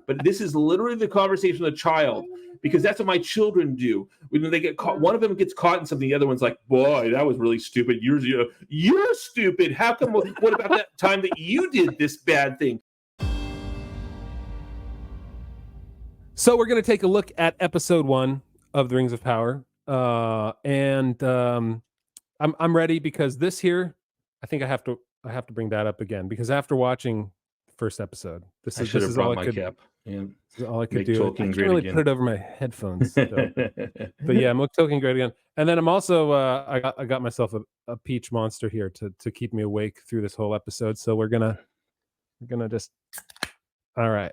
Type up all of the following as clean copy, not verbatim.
but this is literally the conversation of a child, because that's what my children do. When they get caught, one of them gets caught in something, the other one's like, boy, that was really stupid. You're stupid. How come? What about that time that you did this bad thing? So we're going to take a look at episode 1 of The Rings of Power. And I'm ready, because this here, I think I have to bring that up again, because after watching the first episode, this is all I could. Cap. Yeah. This is all I could do. I can't great really again. put it over my headphones, though. But yeah, make Tolkien great again. And then I'm also I got myself a peach monster here to keep me awake through this whole episode. So we're gonna just all right,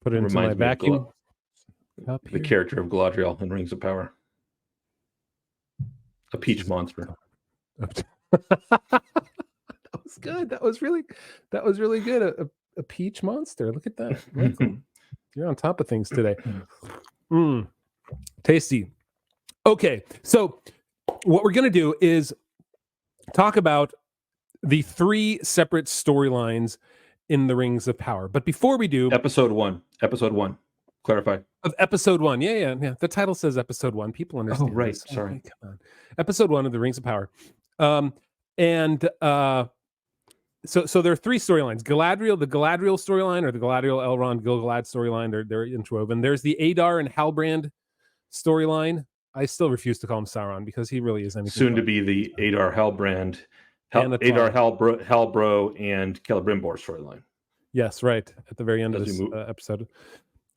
put it into my vacuum. The character of Galadriel in Rings of Power. A peach monster. That was good. That was really good. A peach monster. Look at that. Michael. You're on top of things today. Tasty. Okay, so what we're going to do is talk about the 3 separate storylines in the Rings of Power. But before we do... Episode 1. Clarify. Of episode 1. Yeah. The title says episode 1. People understand. Oh, right. This. Sorry. Okay, come on. Episode 1 of the Rings of Power. So there are 3 storylines. Galadriel, the Galadriel storyline, or the Galadriel, Elrond, Gil-galad storyline. They're interwoven. There's the Adar and Halbrand storyline. I still refuse to call him Sauron, because he really is anything. Soon to be the Adar, Halbrand, Adar, Halbro, and Celebrimbor storyline. Yes, right. At the very end of this episode.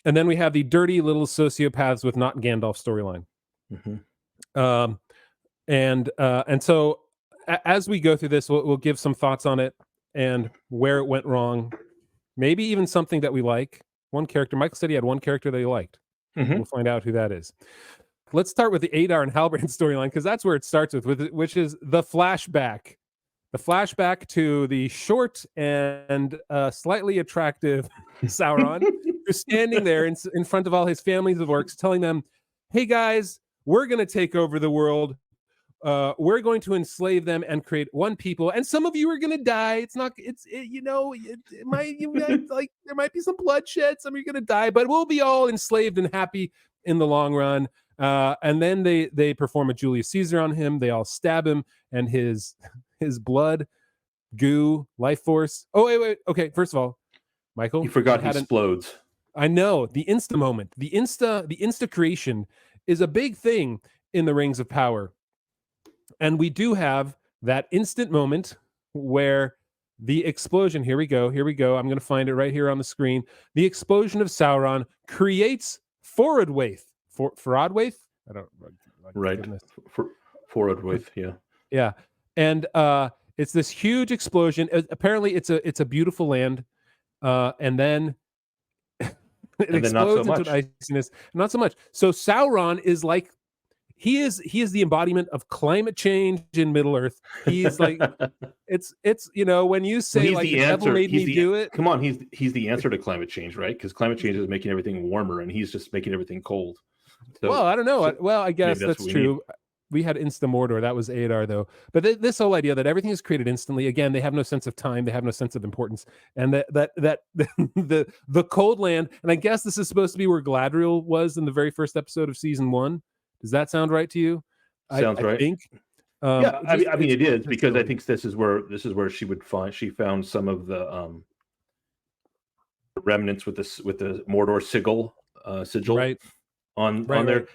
And then we have the dirty little sociopaths with Not Gandalf storyline. And so as we go through this, we'll give some thoughts on it and where it went wrong. Maybe even something that we like. One character, Michael said he had one character that he liked. We'll find out who that is. Let's start with the Adar and Halbrand storyline, because that's where it starts with, which is the flashback. The flashback to the short and slightly attractive Sauron, who's standing there in front of all his families of orcs, telling them, hey guys, we're going to take over the world. We're going to enslave them and create one people. And some of you are going to die. It might, like, there might be some bloodshed. Some of you are going to die, but we'll be all enslaved and happy in the long run. And then they perform a Julius Caesar on him. They all stab him, and his blood, goo, life force. Oh, wait. Okay, first of all, Michael, you forgot he explodes. I know, the insta moment, the insta creation is a big thing in the Rings of Power, and we do have that instant moment where the explosion. Here we go. I'm going to find it right here on the screen. The explosion of Sauron creates Forodwaith. Forodwaith? I don't. Right. Forodwaith. Yeah. Yeah. And it's this huge explosion. Apparently, it's a beautiful land, and then it explodes into iciness. Not so much. So Sauron is like he is the embodiment of climate change in Middle Earth. He's like it's when you say like the devil made me do it. Come on, he's the answer to climate change, right? Because climate change is making everything warmer, and he's just making everything cold. So, well, I don't know. I guess that's true. We had Insta Mordor. That was Adar, though. But this whole idea that everything is created instantly. Again, they have no sense of time. They have no sense of importance. And that the cold land. And I guess this is supposed to be where Galadriel was in the very first episode of season 1. Does that sound right to you? Sounds right. I think. Yeah, I mean it is, because I think this is where she found some of the remnants with the Mordor sigil right. on there. Right.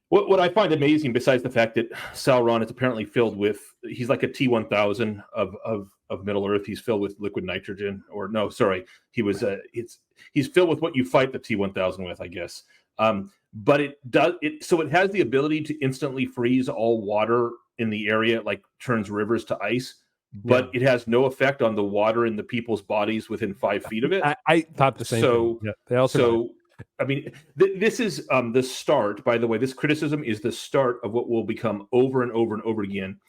What I find amazing, besides the fact that Sauron is apparently filled with, he's like a T-1000 of Middle Earth. He's filled with liquid nitrogen, or no, sorry, he's filled with what you fight the T-1000 with, I guess. But it has the ability to instantly freeze all water in the area. It like turns rivers to ice, but it has no effect on the water in the people's bodies within 5 feet of it. I thought the same thing. Yeah, they also. I mean, this is the start. By the way, this criticism is the start of what will become over and over and over again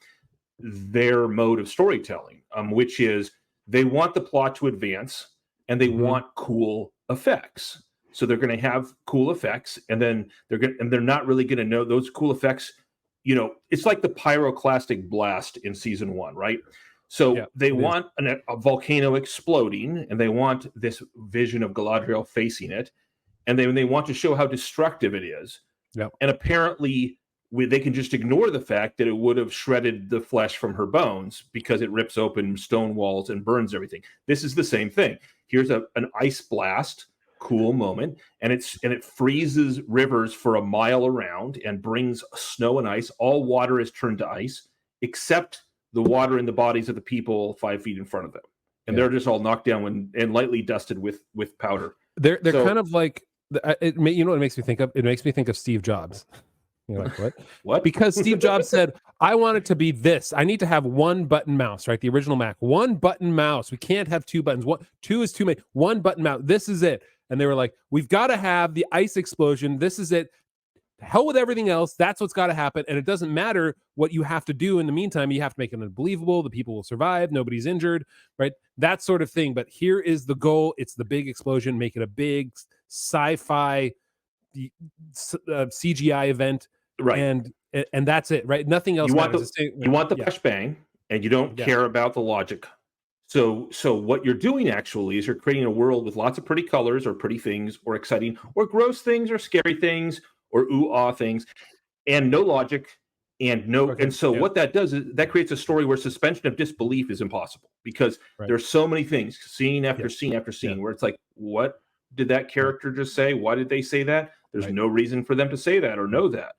their mode of storytelling, which is they want the plot to advance and they want cool effects. So they're going to have cool effects, and then they're not really going to know those cool effects. It's like the pyroclastic blast in season 1, right? So they want a volcano exploding, and they want this vision of Galadriel facing it, and they want to show how destructive it is. Yep. And apparently they can just ignore the fact that it would have shredded the flesh from her bones because it rips open stone walls and burns everything. This is the same thing. Here's an ice blast, cool moment, and it freezes rivers for a mile around and brings snow and ice. All water is turned to ice, except the water in the bodies of the people 5 feet in front of them. And they're just all knocked down and lightly dusted with powder. They're kind of like, you know what it makes me think of? It makes me think of Steve Jobs. You're like, what? What? Because Steve Jobs said, I want it to be this. I need to have one button mouse, right? The original Mac. One button mouse. We can't have two buttons. Two is too many. One button mouse. This is it. And they were like, we've got to have the ice explosion. This is it. Hell with everything else. That's what's got to happen. And it doesn't matter what you have to do in the meantime. You have to make it unbelievable. The people will survive. Nobody's injured, right? That sort of thing. But here is the goal. It's the big explosion. Make it a big sci-fi CGI event. Right. And that's it, right? Nothing else. You want the flashbang, and you don't care about the logic. So what you're doing actually is you're creating a world with lots of pretty colors or pretty things or exciting or gross things or scary things or ooh-ah things, and no logic and no. Okay. And so what that does is that creates a story where suspension of disbelief is impossible because there's so many things, scene after scene after scene, where it's like, what did that character just say? Why did they say that? There's no reason for them to say that or know that.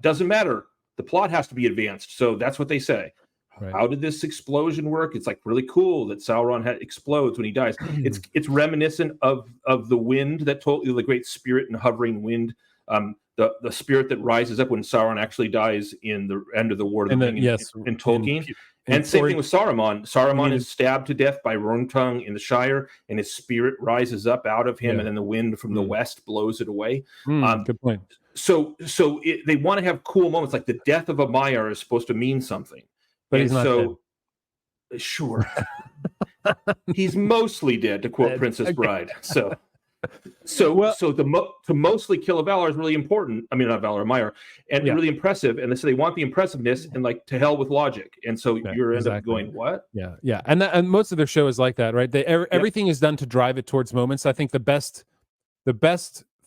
Doesn't matter. The plot has to be advanced. So that's what they say. Right. How did this explosion work? It's like really cool that Sauron explodes when he dies. It's reminiscent of the wind that told you, the great spirit and hovering wind, the spirit that rises up when Sauron actually dies in the end of the War of the Ring in Tolkien. And same thing with Saruman. Saruman is stabbed to death by Rontung in the Shire, and his spirit rises up out of him, and then the wind from the west blows it away. Good point. So they want to have cool moments, like the death of a Maiar is supposed to mean something. But he's not dead. Sure. He's mostly dead, to quote Princess Bride. To mostly kill a Valar is really important. I mean, not Valar, Maiar, and really impressive. And so they want the impressiveness and like to hell with logic. And so you're end up going, what? Yeah. And most of their show is like that, right? Everything is done to drive it towards moments. I think the best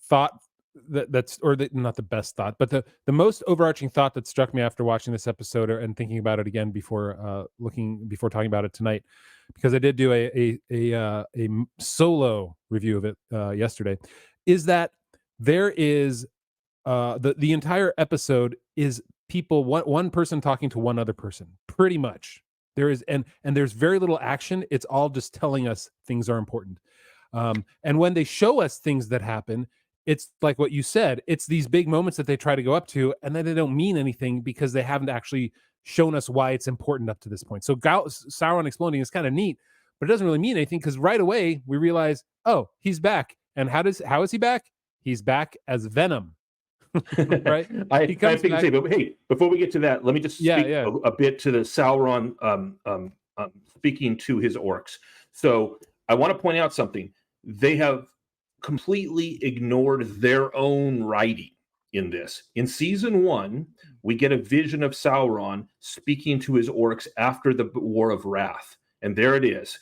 thought not the best thought, but the most overarching thought that struck me after watching this episode and thinking about it again before talking about it tonight, because I did do a solo review of it yesterday, is that there is the entire episode is people, one person talking to one other person, pretty much. There is and there's very little action. It's all just telling us things are important. And when they show us things that happen, it's like what you said. It's these big moments that they try to go up to, and then they don't mean anything because they haven't actually shown us why it's important up to this point. So Sauron exploding is kind of neat, but it doesn't really mean anything because right away we realize, oh, he's back. And how is he back? He's back as Venom. Right? I think say, but hey, before we get to that, let me just speak a bit to the Sauron speaking to his orcs. So I want to point out something. They have completely ignored their own writing in this. In season 1, we get a vision of Sauron speaking to his orcs after the War of Wrath. And there it is.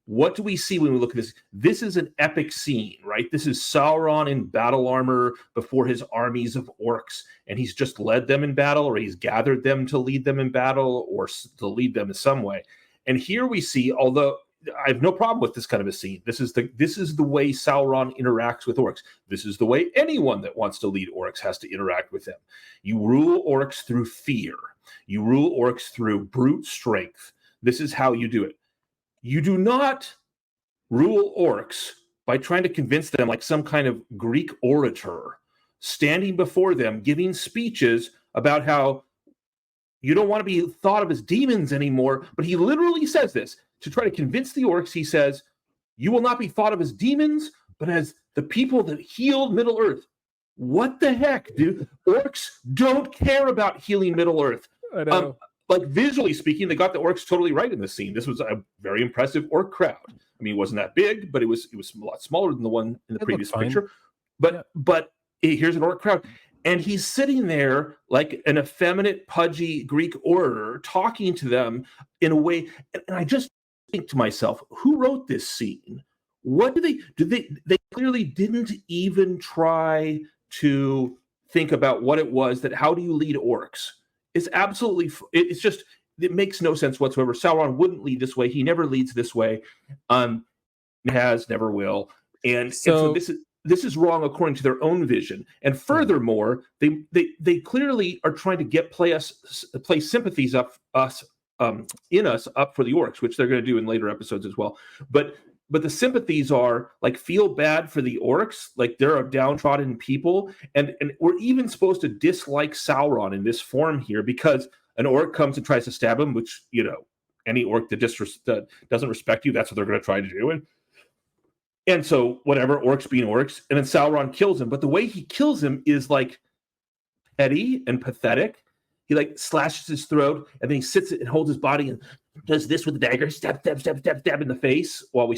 What do we see when we look at this? This is an epic scene, right? This is Sauron in battle armor before his armies of orcs, and he's just led them in battle, or he's gathered them to lead them in battle, or to lead them in some way. And here we see, although I have no problem with this kind of a scene. This is the way Sauron interacts with orcs. This is the way anyone that wants to lead orcs has to interact with them. You rule orcs through fear. You rule orcs through brute strength. This is how you do it. You do not rule orcs by trying to convince them like some kind of Greek orator standing before them giving speeches about how you don't want to be thought of as demons anymore. But he literally says this. To try to convince the orcs, he says, you will not be thought of as demons, but as the people that healed Middle-earth. What the heck, dude? Orcs don't care about healing Middle-earth. I know. Like, visually speaking, they got the orcs totally right in this scene. This was a very impressive orc crowd. I mean, it wasn't that big, but it was a lot smaller than the one in the previous picture. But here's an orc crowd. And he's sitting there like an effeminate, pudgy Greek orator, talking to them in a way. And I just think to myself, who wrote this scene? What do they clearly didn't even try to think about what it was that, how do you lead orcs? It's absolutely, it's just, it makes no sense whatsoever. Sauron wouldn't lead this way. He never leads this way. Has, never will. And so this is wrong according to their own vision. And furthermore, they clearly are trying to play sympathies in us up for the orcs, which they're going to do in later episodes as well. But the sympathies are like, feel bad for the orcs, like they're a downtrodden people, and we're even supposed to dislike Sauron in this form here because an orc comes and tries to stab him, which, you know, any orc that doesn't respect you, that's what they're going to try to do. And so whatever, orcs being orcs, and then Sauron kills him. But the way he kills him is like petty and pathetic. He like slashes his throat, and then he sits and holds his body and does this with the dagger, stab in the face. While we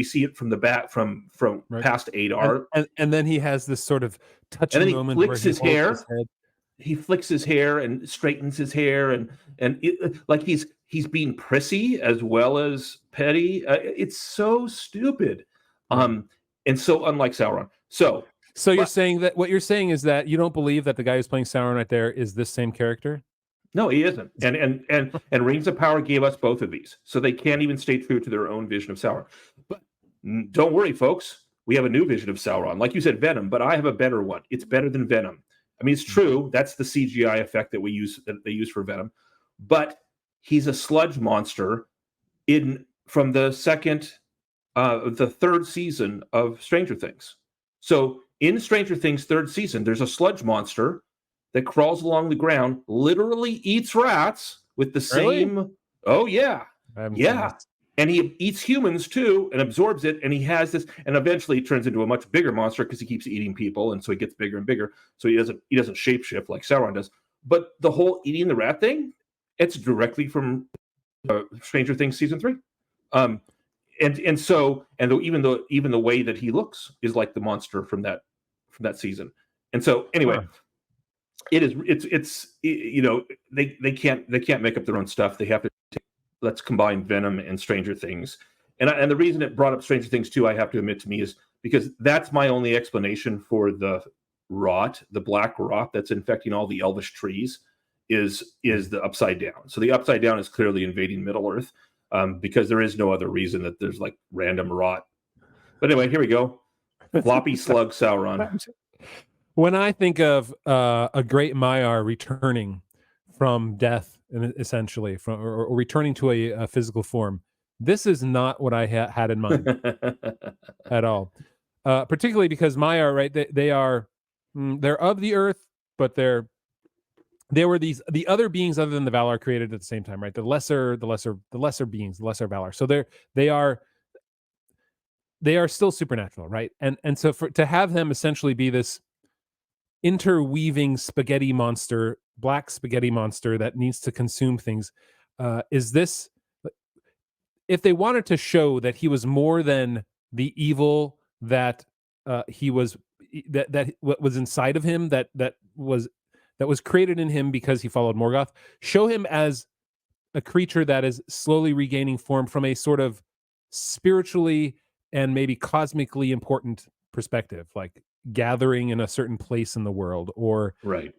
see it from the back, from right past Adar, and then he has this sort of touching moment where he flicks his hair. He flicks his hair and straightens his hair, and like he's being prissy as well as petty. It's so stupid. And so unlike Sauron. So you're saying that what you're saying is that you don't believe that the guy who's playing Sauron right there is this same character? No, he isn't. And Rings of Power gave us both of these, so they can't even stay true to their own vision of Sauron. But don't worry, folks. We have a new vision of Sauron. Like you said, Venom, but I have a better one. It's better than Venom. I mean, it's true. That's the CGI effect that they use for Venom. But he's a sludge monster from the third season of Stranger Things. So in Stranger Things third season, there's a sludge monster that crawls along the ground, literally eats rats with the same. Oh yeah, yeah. And he eats humans too and absorbs it. And he has this, and eventually he turns into a much bigger monster because he keeps eating people, and so he gets bigger and bigger. So he doesn't shapeshift like Sauron does. But the whole eating the rat thing, it's directly from Stranger Things season 3. Even the way that he looks is like the monster from that season. And so anyway, it's you know, they can't make up their own stuff. They have to let's combine Venom and Stranger Things. And the reason it brought up Stranger Things too, I have to admit to me, is because that's my only explanation for the rot, the black rot that's infecting all the elvish trees, is the Upside Down. So the Upside Down is clearly invading Middle Earth. Because there is no other reason that there's like random rot. But anyway, here we go. Floppy slug Sauron. When I think of a great Maiar returning from death, essentially, or returning to a physical form, this is not what I had in mind at all. Particularly because Maiar, right? They're of the earth, but there were the other beings other than the Valar created at the same time, right? The lesser beings, the lesser Valar. So they are still supernatural, right? And so to have them essentially be this interweaving spaghetti monster, black spaghetti monster that needs to consume things, is this? If they wanted to show that he was more than the evil that he was, that what was inside of him, that was created in him because he followed Morgoth, show him as a creature that is slowly regaining form from a sort of spiritually and maybe cosmically important perspective, like gathering in a certain place in the world, or right.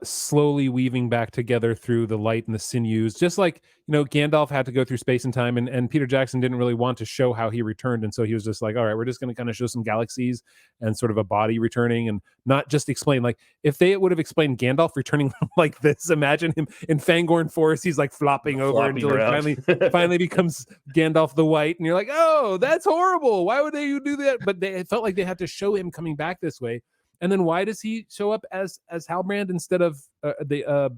Slowly weaving back together through the light and the sinews, just like, you know, Gandalf had to go through space and time, and Peter Jackson didn't really want to show how he returned, and so he was just like, all right, we're just going to kind of show some galaxies and sort of a body returning, and not just explain, like, if they would have explained Gandalf returning like this, imagine him in Fangorn Forest, he's like flopping over until he finally becomes Gandalf the White, and you're like, oh, that's horrible, why would they do that? But it felt like they had to show him coming back this way. And then why does he show up as Halbrand instead of the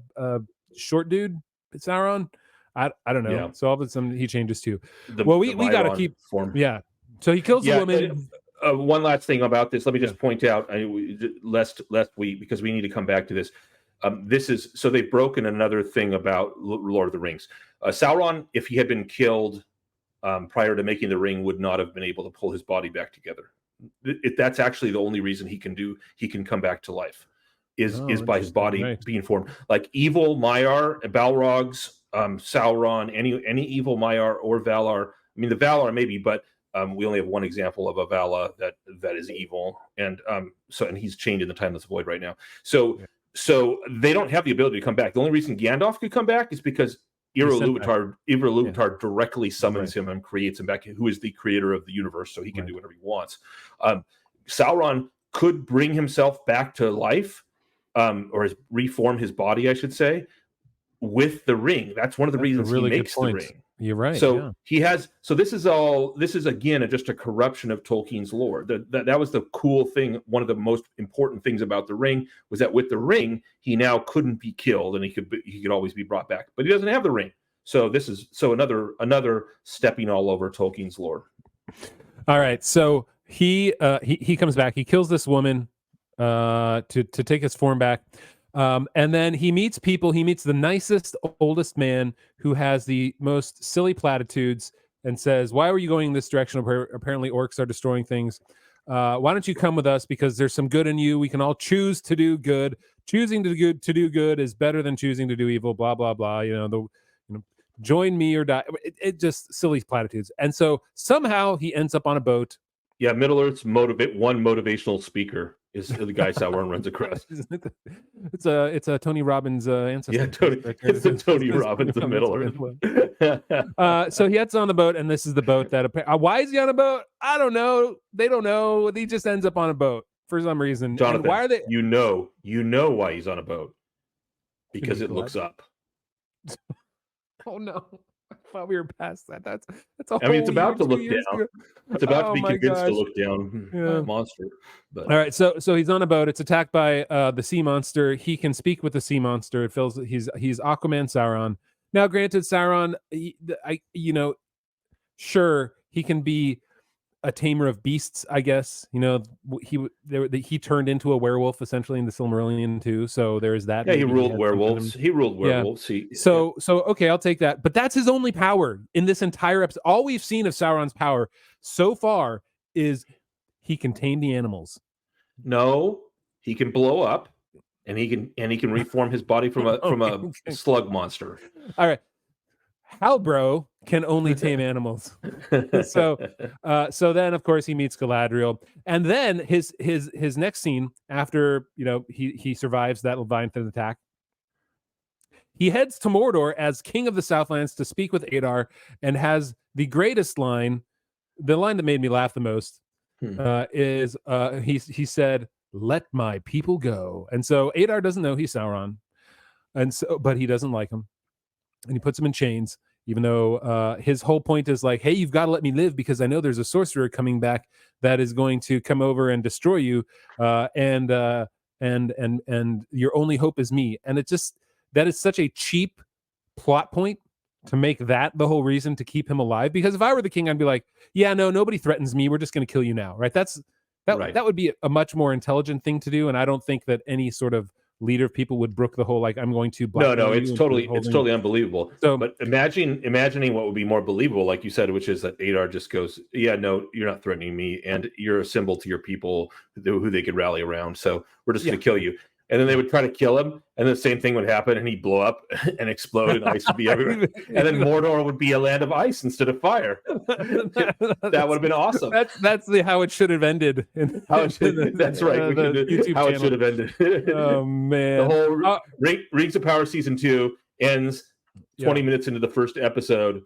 short dude Sauron? I don't know. Yeah. So all of a sudden he changes too. We got to keep form. Yeah. So he kills the woman. One last thing about this, let me just point out, lest we, because we need to come back to this. This is, so they've broken another thing about Lord of the Rings. Sauron, if he had been killed prior to making the ring, would not have been able to pull his body back together. that's actually the only reason he can come back to life, is by his body being formed. Like evil Maiar, Balrogs, Sauron, any evil Maiar or Valar. I mean, the Valar maybe, but we only have one example of a Vala that is evil, and he's chained in the Timeless Void right now. So they don't have the ability to come back. The only reason Gandalf could come back is because Iluvatar directly summons him and creates him back, who is the creator of the universe, so he can do whatever he wants. Sauron could bring himself back to life, or reform his body, I should say, with the ring. That's one of the reasons he makes the ring. You're right. So he has. So this is again just a corruption of Tolkien's lore. That was the cool thing. One of the most important things about the ring was that with the ring, he now couldn't be killed, and he could always be brought back. But he doesn't have the ring. So this is another stepping all over Tolkien's lore. All right. So he comes back. He kills this woman to take his form back. And then he meets people. He meets the nicest, oldest man who has the most silly platitudes and says, "Why were you going this direction? Apparently orcs are destroying things. Why don't you come with us? Because there's some good in you. We can all choose to do good. Choosing to do good is better than choosing to do evil, blah, blah, blah. Join me or die." It just silly platitudes. And so somehow he ends up on a boat. Yeah, Middle-earth's one motivational speaker is the guy Sauron runs across. It's a Tony Robbins ancestor. Yeah, it's the Tony Robbins of Middle-earth. So he gets on the boat, and this is the boat that. Why is he on a boat? I don't know. They don't know. He just ends up on a boat for some reason. Jonathan, and why are they? You know why he's on a boat, because it looks up. Oh no. I thought we were past that. That's a whole it's about to look down. Ago. It's about to be convinced to look down. Yeah. Monster. But. All right, so he's on a boat. It's attacked by the sea monster. He can speak with the sea monster. It feels he's Aquaman Sauron. Now, granted, Sauron, sure he can be a tamer of beasts, I guess. He turned into a werewolf essentially in the Silmarillion too. So there is that. Yeah, he ruled werewolves. Yeah. So okay, I'll take that. But that's his only power in this entire episode. All we've seen of Sauron's power so far is he can tame the animals. No, he can blow up, and he can reform his body from a slug monster. All right. Halbro can only tame animals. So then of course he meets Galadriel, and then his next scene after he survives that Leviathan attack, he heads to Mordor as King of the Southlands to speak with Adar, and has the greatest line, the line that made me laugh the most, is he said, "Let my people go." And so Adar doesn't know he's Sauron, but he doesn't like him. And he puts him in chains, even though his whole point is like, hey, you've got to let me live because I know there's a sorcerer coming back that is going to come over and destroy you, and your only hope is me. And that is such a cheap plot point to make that the whole reason to keep him alive. Because if I were the king, I'd be like, yeah, no, nobody threatens me. We're just going to kill you now, right? That would be a much more intelligent thing to do, and I don't think that any sort of leader of people would brook the whole I'm going to it's totally unbelievable. So, but imagining what would be more believable, like you said, which is that Adar just goes, yeah, no, you're not threatening me, and you're a symbol to your people who they could rally around. So we're just going to kill you. And then they would try to kill him, and the same thing would happen, and he'd blow up and explode, and ice would be everywhere. And then Mordor would be a land of ice instead of fire. That would have been awesome. That's how it should have ended. That's right. It should have ended. Oh man! The whole Rings of Power season 2 ends 20 minutes into the first episode.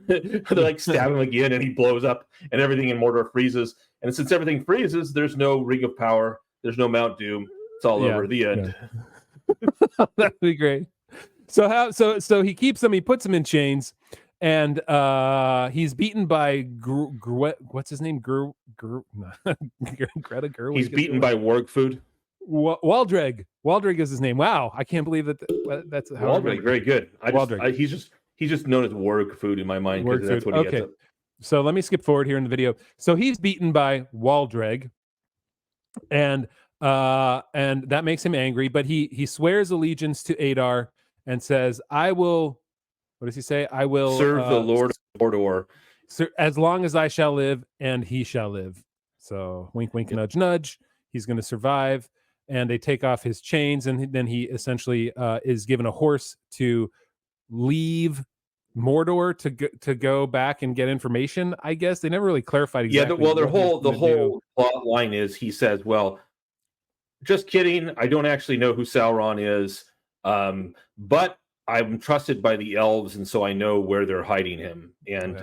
They're like stab him again, and he blows up, and everything in Mordor freezes. And since everything freezes, there's no Ring of Power. There's no Mount Doom. It's all over. The end. Yeah. That'd be great. So he keeps him. He puts him in chains, and he's beaten by what's his name? Greta Gerwig. He's beaten by Warg food. Waldreg. Waldreg is his name. Wow, I can't believe that's how Waldreg. Very good. He's just known as Warg food in my mind because that's what he gets up. So let me skip forward here in the video. So he's beaten by Waldreg, and that makes him angry, but he swears allegiance to Adar and says, I will, what does he say? I will serve the Lord of Mordor as long as I shall live, and he shall live. So wink, wink, nudge, nudge. He's going to survive. And they take off his chains, and then he essentially is given a horse to leave Mordor to go back and get information. I guess they never really clarified exactly. Yeah, the whole plot line is he says, "Well, just kidding. I don't actually know who Sauron is, but I'm trusted by the elves, and so I know where they're hiding him. And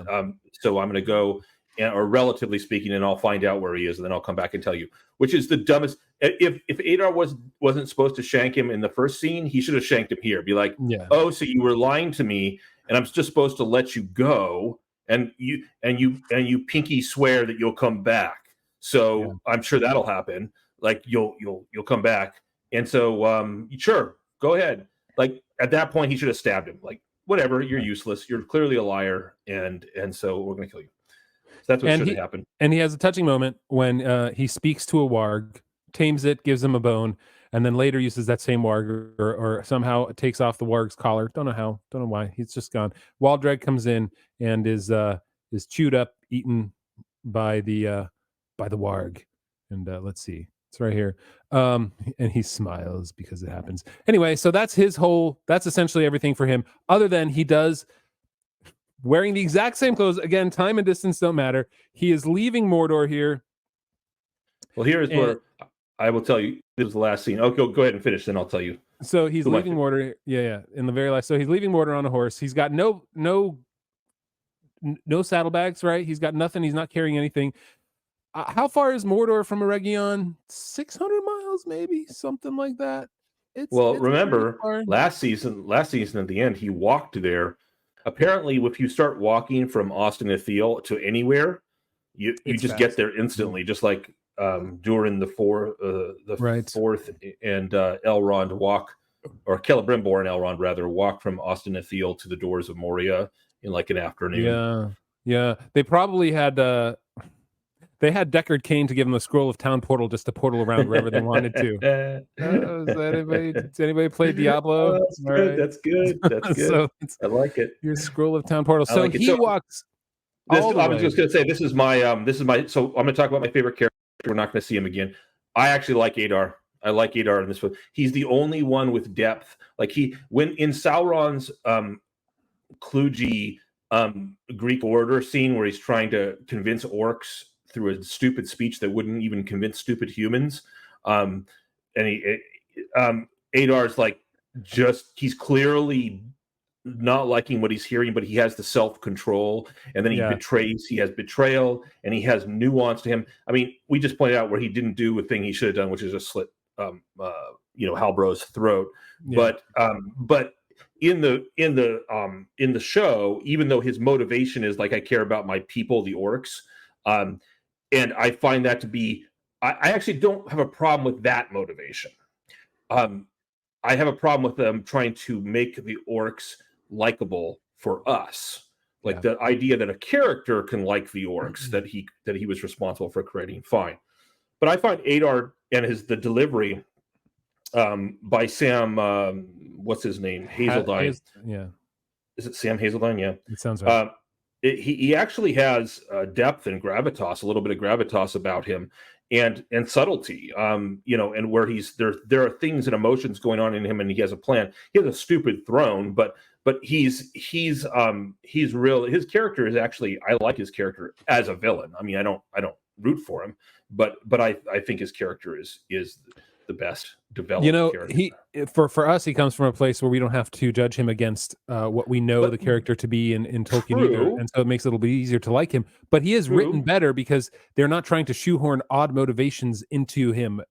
so I'm going to go, or relatively speaking, and I'll find out where he is, and then I'll come back and tell you." Which is the dumbest. If Adar wasn't supposed to shank him in the first scene, he should have shanked him here. Be like, "Oh, so you were lying to me, and I'm just supposed to let you go, and you pinky swear that you'll come back. So I'm sure that'll happen. Like you'll come back, and so sure, go ahead." Like at that point, he should have stabbed him. Like, whatever, you're useless. You're clearly a liar, and so we're going to kill you. So that's what should have happened. And he has a touching moment when he speaks to a warg, tames it, gives him a bone, and then later uses that same warg or somehow takes off the warg's collar. Don't know how, don't know why. He's just gone. Waldreg comes in and is chewed up, eaten by the warg. And let's see. It's right here. And he smiles because it happens. Anyway, so that's that's essentially everything for him, other than he does, wearing the exact same clothes. Again, time and distance don't matter. He is leaving Mordor here. Well, here's where I will tell you. This was the last scene. Okay, go ahead and finish, then I'll tell you. So he's leaving Mordor. Yeah. In the very last. So he's leaving Mordor on a horse. He's got no saddlebags, right? He's got nothing. He's not carrying anything. How far is Mordor from Eregion? 600 miles, maybe, something like that. It's remember last season at the end, he walked there. Apparently, if you start walking from Austin Athil to anywhere, you just get there instantly, just like during the fourth and Elrond walk, or Celebrimbor and Elrond rather, walk from Austin Athil to the doors of Moria in like an afternoon. Yeah. They probably had they had Deckard Cain to give them a scroll of town portal just to portal around wherever they wanted to. Does anybody play Diablo? That's good. So I like it. Your scroll of town portal. So he walks. I was just going to say, this is my. So I'm going to talk about my favorite character. We're not going to see him again. I actually like Adar. I like Adar in this one. He's the only one with depth. Like when in Sauron's kludgy Greek order scene where he's trying to convince orcs through a stupid speech that wouldn't even convince stupid humans. And Adar's like, he's clearly not liking what he's hearing, but he has the self-control, and then he has betrayal, and he has nuance to him. I mean, we just pointed out where he didn't do a thing he should have done, which is just slit, Halbrand's throat. Yeah. But in the show, even though his motivation is like, I care about my people, the orcs, and I find that to be, I actually don't have a problem with that motivation. I have a problem with them trying to make the orcs likable for us. Like the idea that a character can like the orcs that he was responsible for creating, fine. But I find Adar and the delivery by Sam, what's his name? Hazeldine. Is it Sam Hazeldine? Yeah. It sounds right. He actually has depth and gravitas, a little bit of gravitas about him, and subtlety, and where there are things and emotions going on in him, and he has a plan. He has a stupid throne, but he's real. His character is actually, I like his character as a villain. I mean, I don't root for him, but I think his character is the best developed character. For us, he comes from a place where we don't have to judge him against what we know the character to be in Tolkien either, and so it makes it a little bit easier to like him. But he is written better because they're not trying to shoehorn odd motivations into him.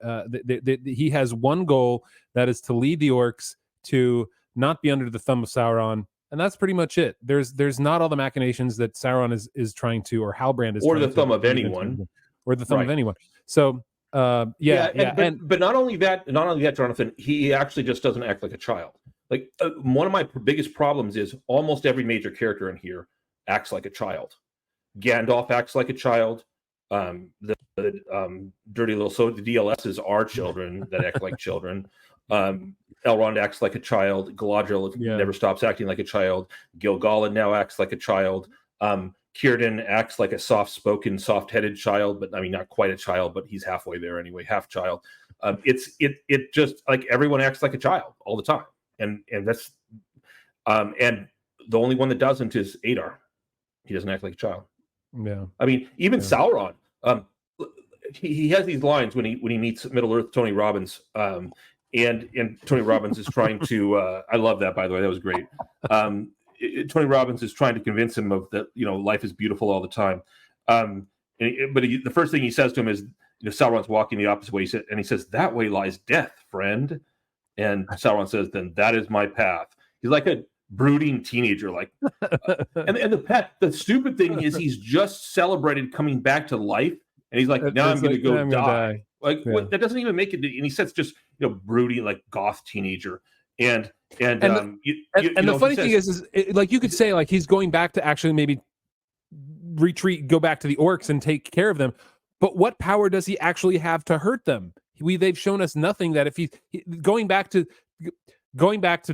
He has one goal, that is to lead the orcs to not be under the thumb of Sauron, and that's pretty much it. There's not all the machinations that Sauron is trying to, or Halbrand is, or the thumb of anyone, or the thumb of anyone. So. But not only that, Jonathan, he actually just doesn't act like a child. Like one of my biggest problems is almost every major character in here acts like a child. Gandalf acts like a child. The dirty little, so the DLSs are children that act like children. Elrond acts like a child. Galadriel never stops acting like a child. Gil-galad now acts like a child. Cirdan acts like a soft-spoken, soft-headed child, but I mean, not quite a child, but he's halfway there anyway, half child. It just like everyone acts like a child all the time, and that's and the only one that doesn't is Adar. He doesn't act like a child. Yeah. I mean, even Sauron. He has these lines when he meets Middle Earth Tony Robbins, and Tony Robbins is trying to. I love that, by the way. That was great. Tony Robbins is trying to convince him of that. Life is beautiful all the time. But the first thing he says to him is, Sauron's walking the opposite way, and he says, "That way lies death, friend." And Sauron says, "Then that is my path." He's like a brooding teenager, and the stupid thing is he's just celebrated coming back to life, and he's like, "Now I'm going to go die." What, that doesn't even make it. And he says, just brooding like goth teenager, and the funny thing is like you could say like he's going back to actually maybe go back to the orcs and take care of them, but what power does he actually have to hurt them? They've shown us nothing. That if he's going back to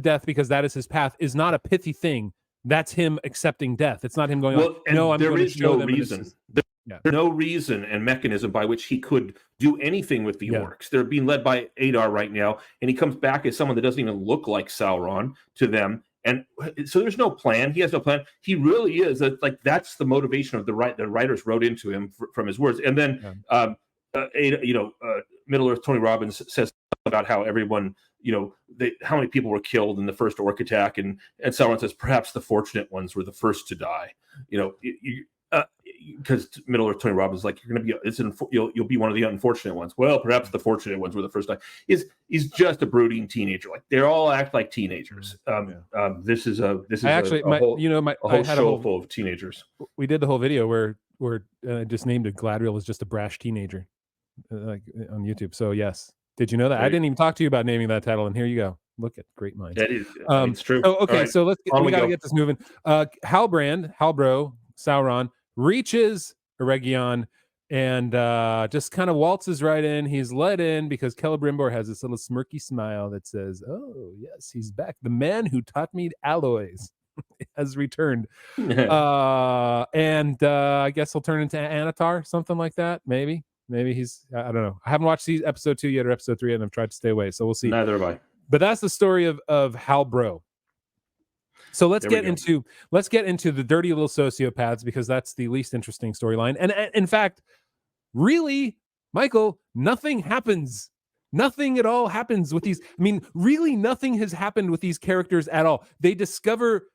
death because that is his path is not a pithy thing. That's him accepting death. It's not him going, no, I'm going to show them. There's no reason and mechanism by which he could do anything with the orcs. They're being led by Adar right now, and he comes back as someone that doesn't even look like Sauron to them. And so there's no plan. He has no plan. He really is that's the motivation of the writers wrote into him from his words. And then Middle Earth Tony Robbins says about how everyone, how many people were killed in the first orc attack, and Sauron says perhaps the fortunate ones were the first to die. Because Middle Earth Tony Robbins is like, you're going to be you'll be one of the unfortunate ones. Well, perhaps the fortunate ones were the first to die. He's just a brooding teenager. Like they all act like teenagers. This is a whole show full of teenagers. We did the whole video where I just named it Gladriel is just a brash teenager, like on YouTube. So yes, did you know that? Right. I didn't even talk to you about naming that title, and here you go. Look at great minds. That is, it's true. So, okay, right. So we got to get this moving. Halbrand, Sauron reaches Eregion and just kind of waltzes right in. He's let in because Celebrimbor has this little smirky smile that says, "Oh yes, he's back. The man who taught me alloys has returned." And I guess he'll turn into Anatar, something like that. Maybe he's. I don't know. I haven't watched episode 2 yet or episode 3, and I've tried to stay away. So we'll see. Neither have I. But that's the story of Halbro. So let's get into the dirty little sociopaths, because that's the least interesting storyline. And in fact, really, Michael, nothing happens. Nothing at all happens with these. I mean, really, nothing has happened with these characters at all. They discover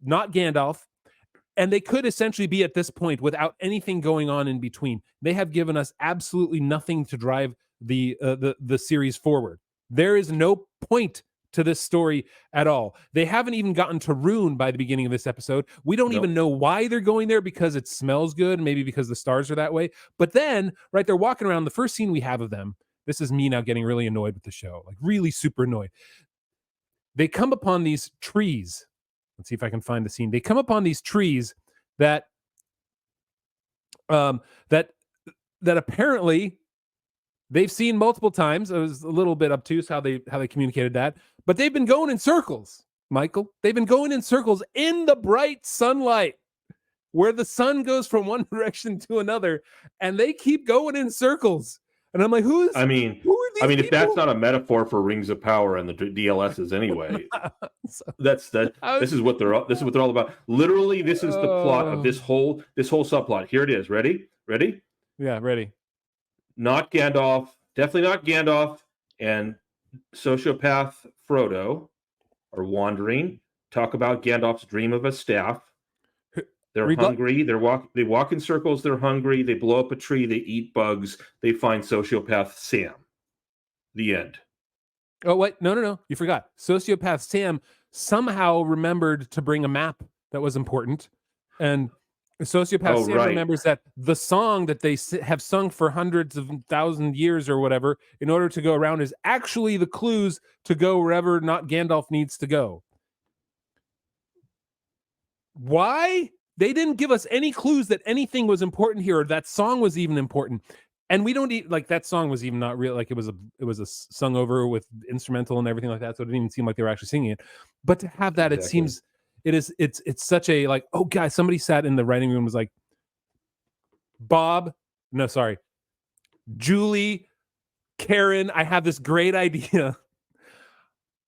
not Gandalf, and they could essentially be at this point without anything going on in between. They have given us absolutely nothing to drive the series forward. There is no point to this story at all. They haven't even gotten to Rune by the beginning of this episode. We don't even know why they're going there, because it smells good, maybe because the stars are that way. But then, right, they're walking around. The first scene we have of them, this is me now getting really annoyed with the show, like really super annoyed. They come upon these trees. Let's see if I can find the scene. They come upon these trees that apparently they've seen multiple times. It was a little bit obtuse how they communicated that, but they've been going in circles, Michael. They've been going in circles in the bright sunlight, where the sun goes from one direction to another, and they keep going in circles. And I'm like, who are these people? If that's not a metaphor for Rings of Power and the DLSs anyway, this is what they're all about. Literally, this is the plot of this whole subplot. Here it is. Ready? Yeah, ready. Not Gandalf, definitely not Gandalf, and sociopath Frodo are wandering. Talk about Gandalf's dream of a staff. They're hungry. They walk in circles. They're hungry. They blow up a tree. They eat bugs. They find sociopath Sam. The end. Oh, wait. No. You forgot. Sociopath Sam somehow remembered to bring a map that was important. And Sociopath Sam remembers that the song that they have sung for hundreds of thousand years or whatever in order to go around is actually the clues to go wherever not Gandalf needs to go. Why? They didn't give us any clues that anything was important here, or that song was even important. And we don't like that song was even not real. Like it was a sung over with instrumental and everything like that. So it didn't even seem like they were actually singing it. But to have that, It seems it's such a like, oh guys, somebody sat in the writing room and was like, Julie, Karen, I have this great idea.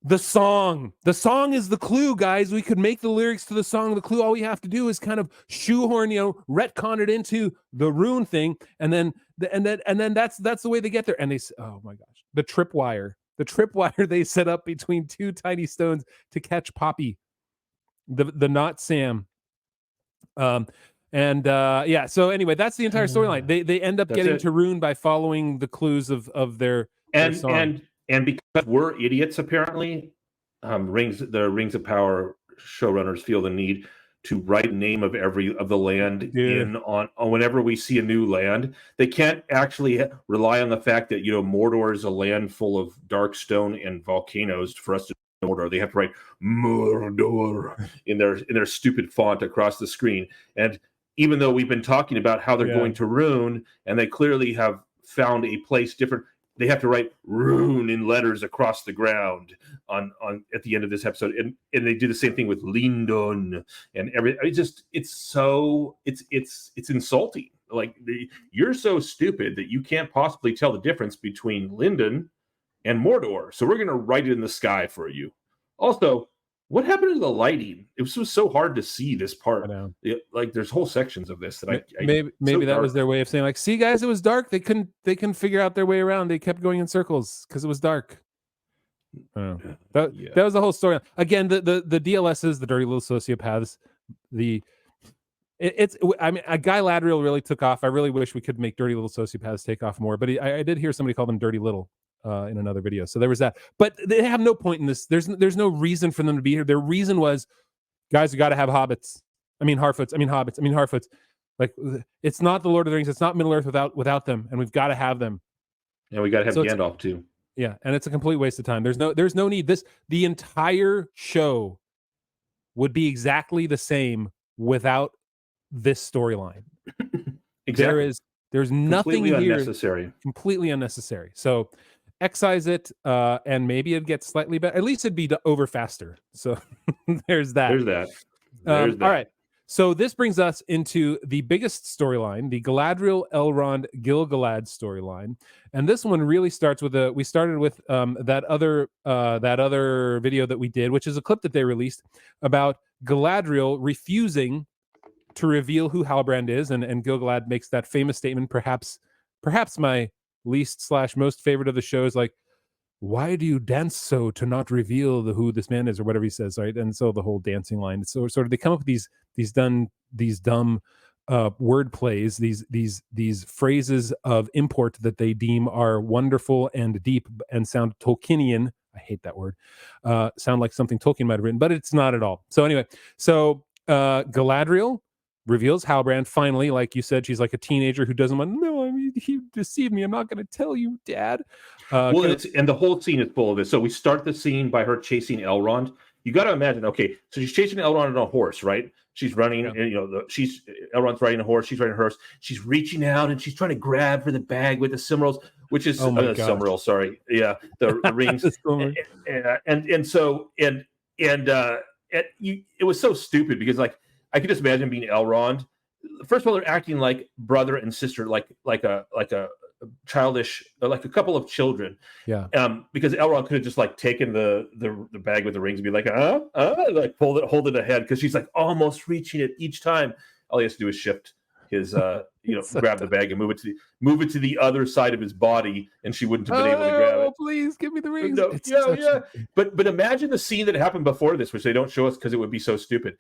The song is the clue, guys. We could make the lyrics to the song the clue. All we have to do is kind of shoehorn, retcon it into the rune thing, and then that's the way they get there. And they, oh my gosh, the tripwire they set up between two tiny stones to catch Poppy, the not Sam. So anyway, that's the entire storyline. They end up getting to Rune by following the clues of their song. And because we're idiots, apparently, the Rings of Power showrunners feel the need to write the name of every of the land in on whenever we see a new land. They can't actually rely on the fact that Mordor is a land full of dark stone and volcanoes for us to know Mordor. They have to write Mordor in their stupid font across the screen. And even though we've been talking about how they're going to Rune, and they clearly have found a place different, they have to write Rune in letters across the ground on at the end of this episode, and they do the same thing with Lindon and it's insulting. Like, you're so stupid that you can't possibly tell the difference between Lindon and Mordor, so we're going to write it in the sky for you. Also, what happened to the lighting? It was so hard to see this part. I know. Like, there's whole sections of this that maybe that was their way of saying, like, see guys, it was dark. They couldn't figure out their way around. They kept going in circles because it was dark. That was the whole story. Again, the DLSs, the dirty little sociopaths. Gil-galad really took off. I really wish we could make dirty little sociopaths take off more. But I did hear somebody call them dirty little in another video. So there was that. But they have no point in this. There's no reason for them to be here. Their reason was, guys, we got to have hobbits. Harfoots. Like, it's not the Lord of the Rings. It's not Middle Earth without them, and we've got to have them. And we got to have Gandalf too. Yeah, and it's a complete waste of time. There's no need. The entire show would be exactly the same without this storyline. Exactly. There's nothing completely here completely unnecessary. So excise it, and maybe it gets slightly better. At least it'd be over faster. So there's that. All right. So this brings us into the biggest storyline, the Galadriel, Elrond, Gil-galad storyline, and this one really starts with we started with that other video that we did, which is a clip that they released about Galadriel refusing to reveal who Halbrand is, and Gil-galad makes that famous statement, perhaps my least / most favorite of the show, is like, why do you dance so to not reveal who this man is, or whatever he says, right? And so the whole dancing line. So sort of they come up with these dumb word plays, these phrases of import that they deem are wonderful and deep and sound Tolkienian. I hate that word. Sound like something Tolkien might have written, but it's not at all. So anyway, Galadriel reveals Halbrand finally. Like you said, she's like a teenager who doesn't want. No, I mean, he deceived me. I'm not going to tell you, Dad. And the whole scene is full of this. So we start the scene by her chasing Elrond. You got to imagine. Okay, so she's chasing Elrond on a horse, right? She's running, and Elrond's riding a horse. She's riding a horse. She's reaching out and she's trying to grab for the bag with the Silmarils, which is Silmaril. Sorry, yeah, the rings. It was so stupid because, like, I could just imagine being Elrond. First of all, they're acting like brother and sister, like a childish, like a couple of children. Yeah. Because Elrond could have just like taken the bag with the rings and be like, like hold it ahead, because she's like almost reaching it each time. All he has to do is shift his, grab the bag and move it to the other side of his body, and she wouldn't have been able to grab it. Please give me the rings. No, But imagine the scene that happened before this, which they don't show us because it would be so stupid.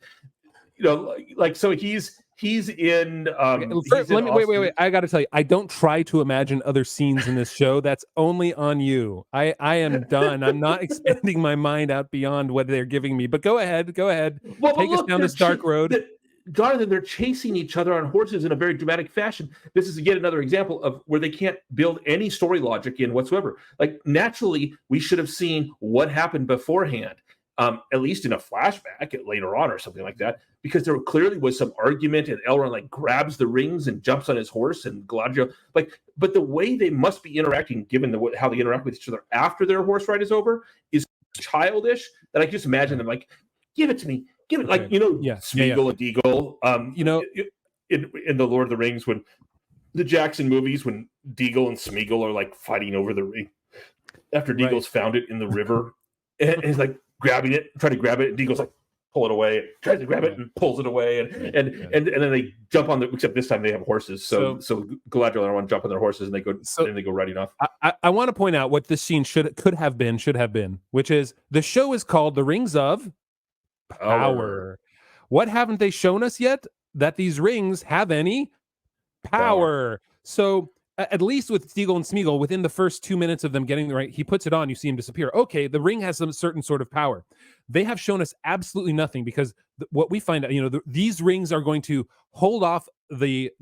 So he's in. Wait. I got to tell you, I don't try to imagine other scenes in this show. That's only on you. I am done. I'm not expanding my mind out beyond what they're giving me. But go ahead. Well, take us down this dark road. Jonathan, they're chasing each other on horses in a very dramatic fashion. This is yet another example of where they can't build any story logic in whatsoever. Like, naturally, we should have seen what happened beforehand. At least in a flashback later on or something like that, because there clearly was some argument, and Elrond like grabs the rings and jumps on his horse, and Galadriel but the way they must be interacting, given how they interact with each other after their horse ride is over, is childish. That I can just imagine them like, give it to me, Give it like Smeagol and Deagle. In the Lord of the Rings, when the Jackson movies, when Deagle and Smeagol are like fighting over the ring after Deagle's found it in the river, and he's like trying to grab it, and Deagle's like pull it away, tries to grab it and pulls it away, and then they jump on except this time they have horses, so Galadriel and Elrond jump on their horses and they go riding off. I want to point out what this scene should have been, which is the show is called The Rings of Power. What haven't they shown us yet? That these rings have any power. So at least with Deagle and Smeagol, within the first 2 minutes of them getting the right, he puts it on, you see him disappear. Okay, the ring has some certain sort of power. They have shown us absolutely nothing, because what we find out, these rings are going to hold off the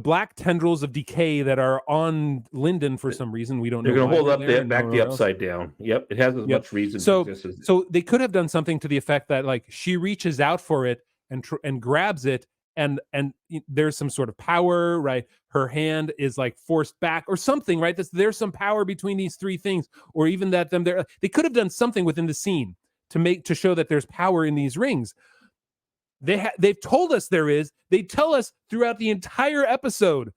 black tendrils of decay that are on Linden for some reason. We don't know. They're going to hold up back the upside down. Yep, it has as much reason. So they could have done something to the effect that like she reaches out for it and grabs it, and there's some sort of power, right? Her hand is like forced back or something, right? There's some power between these three things, or even that they could have done something within the scene to show that there's power in these rings. They've told us there is. They tell us throughout the entire episode,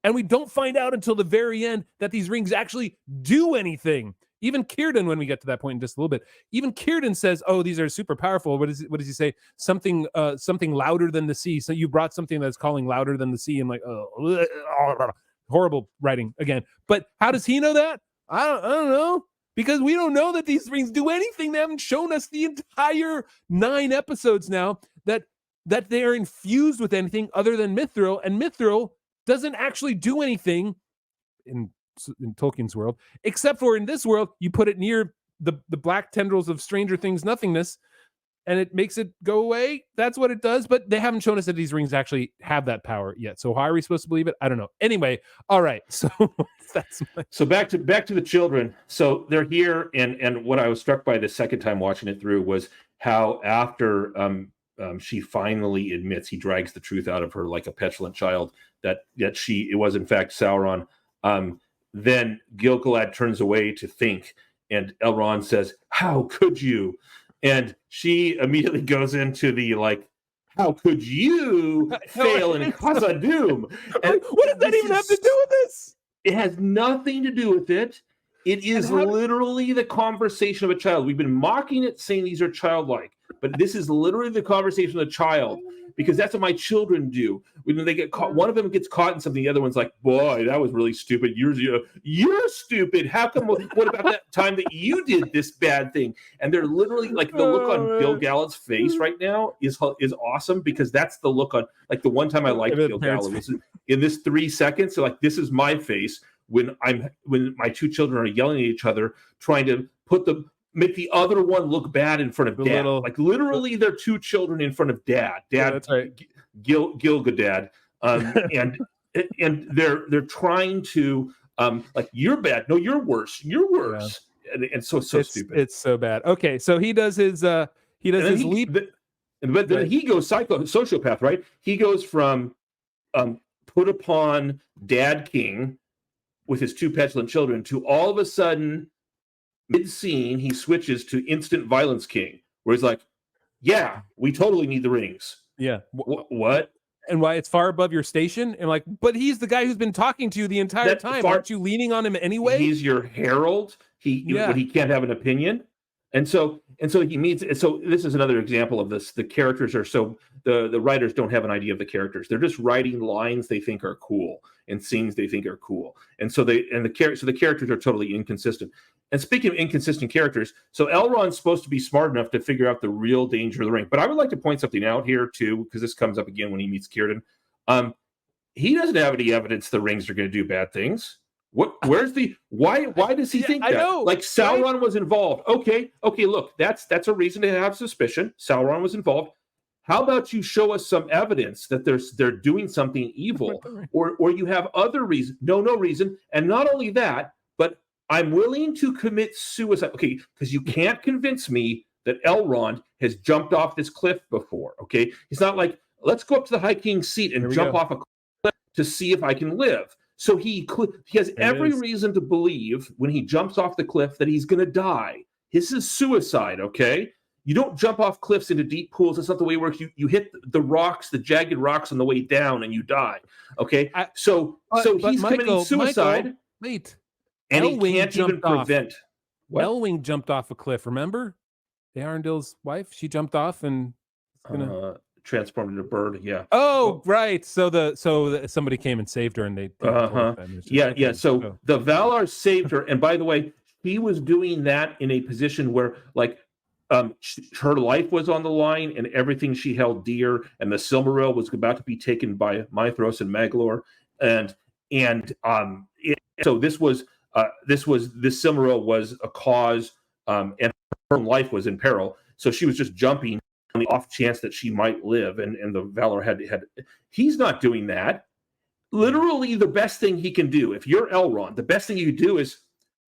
and we don't find out until the very end that these rings actually do anything. Even Cirdan, when we get to that point in just a little bit, even Cirdan says, "Oh, these are super powerful." What does he say? Something louder than the sea. So you brought something that's calling louder than the sea, and like, horrible writing again. But how does he know that? I don't know. Because we don't know that these rings do anything. They haven't shown us the entire 9 episodes now that they are infused with anything other than Mithril, and Mithril doesn't actually do anything in Tolkien's world, except for in this world, you put it near the black tendrils of Stranger Things nothingness, and it makes it go away. That's what it does, but they haven't shown us that these rings actually have that power yet. So how are we supposed to believe it? I don't know. Anyway, all right. So so back to the children. So they're here, and what I was struck by the second time watching it through was how after she finally admits, he drags the truth out of her like a petulant child, that it was in fact Sauron. Then Gil-galad turns away to think, and Elrond says, "How could you?" And she immediately goes into the like, "How could you fail in Khazad-dûm?" And what does that even have to do with this? It has nothing to do with it. It is literally the conversation of a child. We've been mocking it, saying these are childlike, but this is literally the conversation of a child, because that's what my children do. When they get caught, one of them gets caught in something, the other one's like, "Boy, that was really stupid. You're stupid. How come? What about that time that you did this bad thing?" And they're literally like, the look on Gil-galad's face right now is awesome, because that's the look on, like, the one time I liked Gil-galad was in this 3 seconds. So like, this is my face when my two children are yelling at each other, trying to make the other one look bad in front of dad. Like, literally, they're two children in front of dad. That's right. Gil-galad, and they're trying to like, "You're bad. No, you're worse. You're worse." Yeah. And so stupid. It's so bad. Okay, so he does his leap. But then he goes sociopath, right? He goes from put upon dad king with his two petulant children to all of a sudden, mid-scene, he switches to instant violence king, where he's like, "Yeah, we totally need the rings." Yeah. What? And why it's far above your station? And like, but he's the guy who's been talking to you the entire time. Aren't you leaning on him anyway? He's your herald. He can't have an opinion. And so he meets. So this is another example of this. The characters are the writers don't have an idea of the characters. They're just writing lines they think are cool and scenes they think are cool. And so the characters are totally inconsistent. And speaking of inconsistent characters, so Elrond's supposed to be smart enough to figure out the real danger of the ring. But I would like to point something out here too, because this comes up again when he meets Cirdan. He doesn't have any evidence the rings are going to do bad things. Where's the why does he think that? I know, like, Sauron was involved. Okay, look, that's a reason to have suspicion. Sauron was involved. How about you show us some evidence that they're doing something evil, or you have other reason? No reason. And not only that, but I'm willing to commit suicide. Okay, because you can't convince me that Elrond has jumped off this cliff before. Okay, he's not like, "Let's go up to the High King's seat and jump off a cliff to see if I can live." So he has every reason to believe when he jumps off the cliff that he's going to die. This is suicide, okay? You don't jump off cliffs into deep pools. That's not the way it works. You hit the rocks, the jagged rocks on the way down, and you die. Okay, so he's committing suicide. Wait, and Elwing he can't even prevent. What? Elwing jumped off a cliff. Remember, the Arundel's wife? She jumped off and transformed into a bird. Yeah. Oh, right. So somebody came and saved her, and they. Yeah. So the Valar saved her, and by the way, he was doing that in a position where, like, her life was on the line, and everything she held dear, and the Silmaril was about to be taken by Mithros and Maglor, so this Silmaril was a cause, and her life was in peril. So she was just jumping on the off chance that she might live, and the Valar had. He's not doing that. Literally, the best thing he can do, if you're Elrond, the best thing you do is,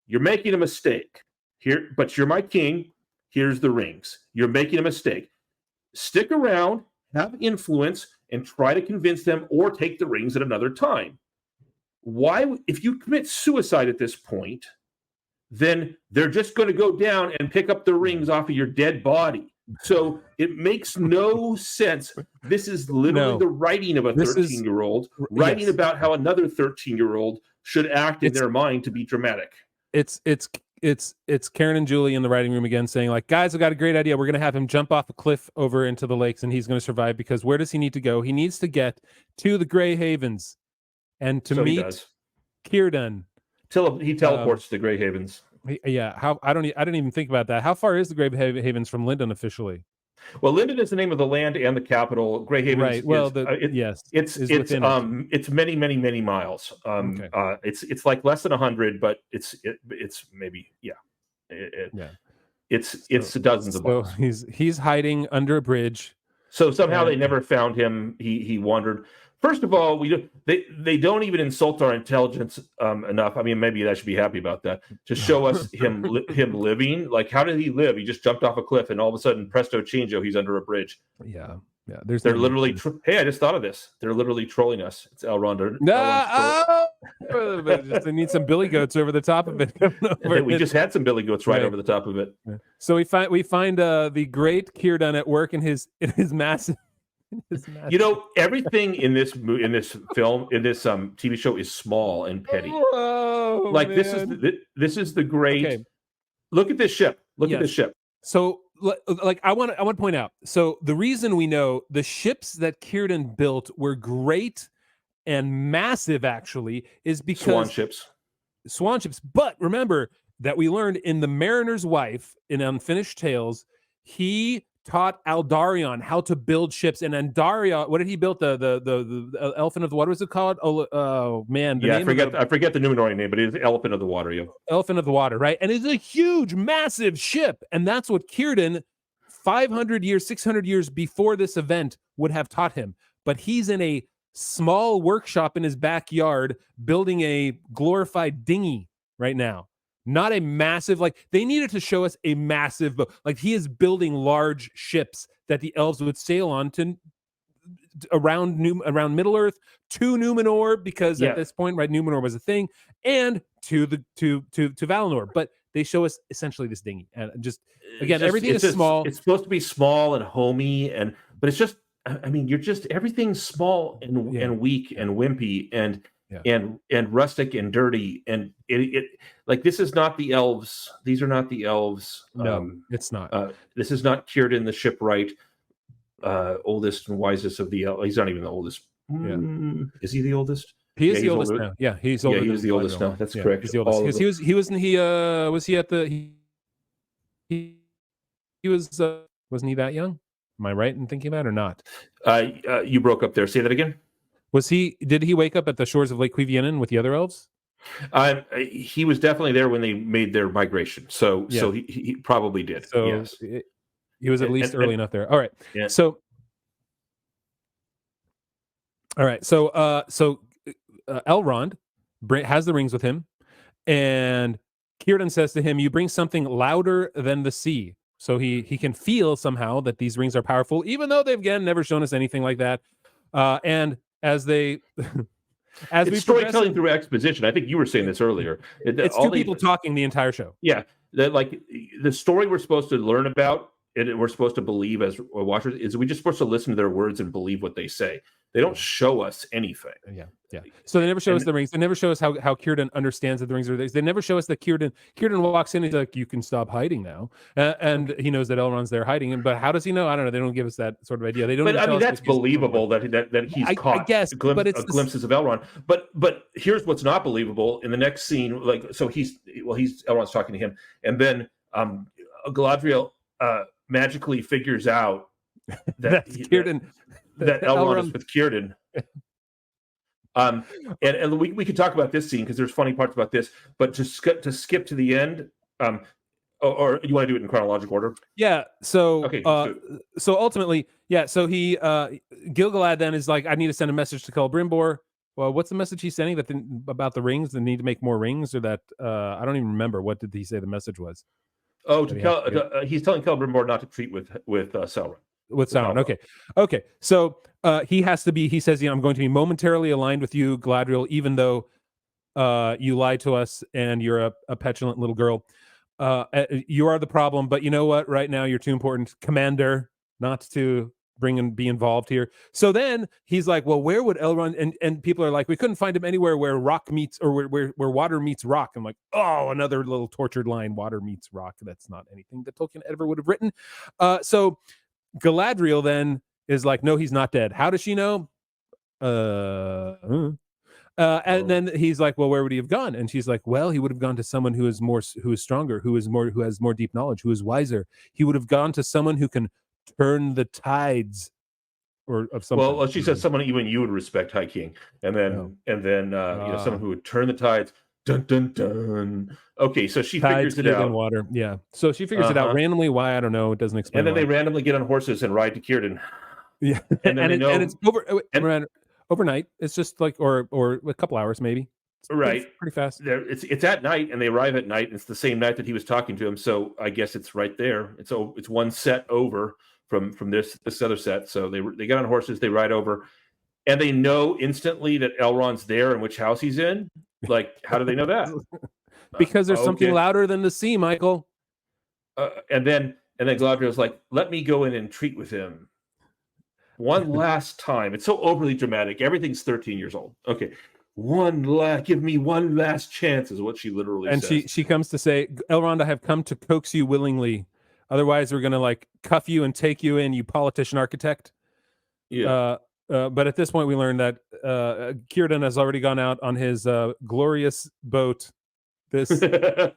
you're making a mistake here, but you're my king. Here's the rings. You're making a mistake. Stick around, have influence, and try to convince them, or take the rings at another time. Why, if you commit suicide at this point, then they're just going to go down and pick up the rings off of your dead body. So it makes no sense. This is literally the writing of a 13-year-old writing about how another 13-year-old should act in their mind to be dramatic. It's Karen and Julie in the writing room again saying, like, guys, I've got a great idea. We're going to have him jump off a cliff over into the lakes, and he's going to survive, because where does he need to go? He needs to get to the Grey Havens and to meet Cirdan. He teleports to the Grey Havens. Yeah, I didn't even think about that. How far is the Grey Havens from Lindon officially? Well, Lindon is the name of the land and the capital. Grey Havens, right? Well, it's many, many, many miles. It's like less than 100, but it's maybe it's dozens of miles. So he's hiding under a bridge. So somehow they never found him. He wandered. First of all, they don't even insult our intelligence enough. I mean, maybe I should be happy about that, to show us him living. Like, how did he live? He just jumped off a cliff, and all of a sudden, presto chango, he's under a bridge. Yeah. They're literally. Hey, I just thought of this. They're literally trolling us. It's Elrond. They need some billy goats over the top of it. We just had some billy goats right over the top of it. So we find the great Cirdan at work in his massive. You know, everything in this film, in this TV show, is small and petty. Oh, like, man. this is the great. Okay. Look at this ship. Look at this ship. So, like, I want to point out. So the reason we know the ships that Cirdan built were great and massive, actually, is because Swan ships. But remember that we learned in The Mariner's Wife in Unfinished Tales, he taught Aldarion how to build ships, and Andarion, what did he build? The Elephant of the Water, was it called? Oh man, I forget the Numenorean name, but it is Elephant of the Water. Yeah. Elephant of the Water, right? And it's a huge, massive ship, and that's what Cirdan, 500 years, 600 years before this event, would have taught him. But he's in a small workshop in his backyard building a glorified dinghy right now. Not a massive, like, they needed to show us a massive boat. Like, he is building large ships that the elves would sail on to around Middle Earth, to Numenor, because at this point, right, Numenor was a thing, and to Valinor. But they show us essentially this dinghy, and everything is small. It's supposed to be small and homey, but it's just, I mean, everything's small and weak and wimpy and rustic and dirty, and it like, this is not the elves. These are not the elves. No, it's not. This is not Cirdan the shipwright, oldest and wisest of the elves. He's not even the oldest. Is he the oldest? He is the oldest now. Yeah, he's older. Yeah, he was the oldest now. That's correct. He's the oldest. Wasn't he that young? Am I right in thinking that, or not? You broke up there. Say that again. Did he wake up at the shores of Lake Cuiviénen with the other elves? He was definitely there when they made their migration. So he probably did. So yes. He was at least early enough there. All right. Yeah. So Elrond has the rings with him, and Cirdan says to him, "You bring something louder than the sea." So he can feel somehow that these rings are powerful, even though they've, again, never shown us anything like that. And as they As it's storytelling through exposition. I think you were saying this earlier. It's two people talking the entire show. Yeah, that like the story we're supposed to learn about and we're supposed to believe as watchers is we just supposed to listen to their words and believe what they say. They don't show us anything. Yeah. So they never show us the rings. They never show us how Cirdan understands that the rings are there. They never show us that Cirdan walks in and he's like, you can stop hiding now. And he knows that Elrond's there hiding. But how does he know? I don't know. They don't give us that sort of idea. They don't. But I mean, that's believable that he's caught glimpses of Elrond. But here's what's not believable in the next scene. Like, so Elrond's talking to him. And then Galadriel magically figures out that Cirdan. That Elrond is with Cirdan. And we could talk about this scene because there's funny parts about this, but to skip to the end, or you want to do it in chronological order? Yeah. So okay. So ultimately, yeah. So he Gil-galad then is like, I need to send a message to Celebrimbor. Well, what's the message he's sending? About the rings, the need to make more rings, or that I don't even remember. What did he say the message was? Oh, he's telling Celebrimbor not to treat with Sauron. With Sauron. Okay. So he has to be. He says, I'm going to be momentarily aligned with you, Galadriel, even though you lied to us and you're a petulant little girl. You are the problem, but you know what? Right now, you're too important, Commander, not to be involved here. So then he's like, well, where would Elrond? And people are like, we couldn't find him anywhere where rock meets or where water meets rock. I'm like, oh, another little tortured line, water meets rock. That's not anything that Tolkien ever would have written. So Galadriel then is like, no, he's not dead. How does she know? And then he's like, well, where would he have gone? And she's like, well, he would have gone to someone who is stronger, who has more deep knowledge, who is wiser. He would have gone to someone who can turn the tides, or of something. Well, she says someone even you would respect, High King, and then someone who would turn the tides. Dun dun dun. Okay, so she figures it out. In water, yeah. So she figures it out randomly. Why, I don't know. It doesn't explain. And then they randomly get on horses and ride to Cirdan. Yeah, and it's overnight. It's just like or a couple hours maybe. It's pretty fast. It's at night, and they arrive at night. And it's the same night that he was talking to him. So I guess it's right there. It's one set over from this other set. So they get on horses, they ride over, and they know instantly that Elrond's there and which house he's in. Like, how do they know that? Because there's something louder than the sea, Michael. And then Galadriel's like, let me go in and treat with him one last time. It's so overly dramatic. Everything's 13 years old. Okay. Give me one last chance is what she literally says. And she comes to say, Elrond, I have come to coax you willingly. Otherwise, we're going to like cuff you and take you in, you politician architect. Yeah. But at this point, we learn that Cirdan has already gone out on his glorious boat. The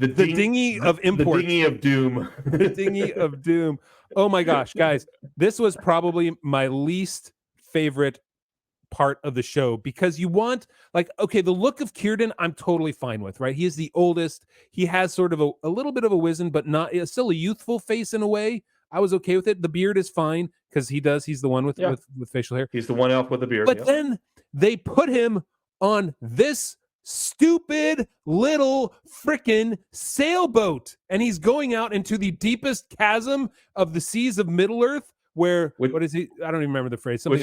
dinghy of import. The dinghy of doom. The dinghy of doom. Oh my gosh, guys. This was probably my least favorite part of the show because you want, like, okay, the look of Cirdan, I'm totally fine with, right? He is the oldest. He has sort of a little bit of a wizened, but not still a youthful face in a way. I was okay with it. The beard is fine because he's the one with facial hair. He's the one elf with the beard. But then they put him on this stupid little frickin' sailboat, and he's going out into the deepest chasm of the seas of Middle-earth. What is he? I don't even remember the phrase. Which,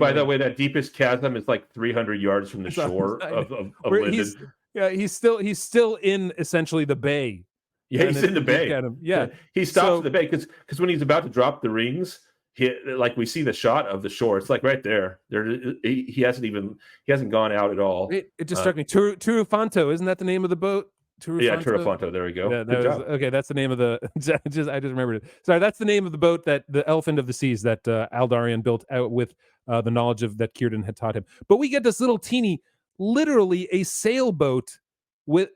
by the way, that deepest chasm is like 300 yards from the shore of Linden. He's still in essentially the bay. Yeah, he's in the bay. Yeah, he stops in the bay because when he's about to drop the rings, we see the shot of the shore. It's like right there. He hasn't gone out at all. It just struck me. Turufanto, isn't that the name of the boat? Turufanto. There we go. Yeah, that's the name of the. I just remembered it. Sorry, that's the name of the boat that the Elephant of the Seas that Aldarion built out with the knowledge of that Cirdan had taught him. But we get this little teeny, literally a sailboat with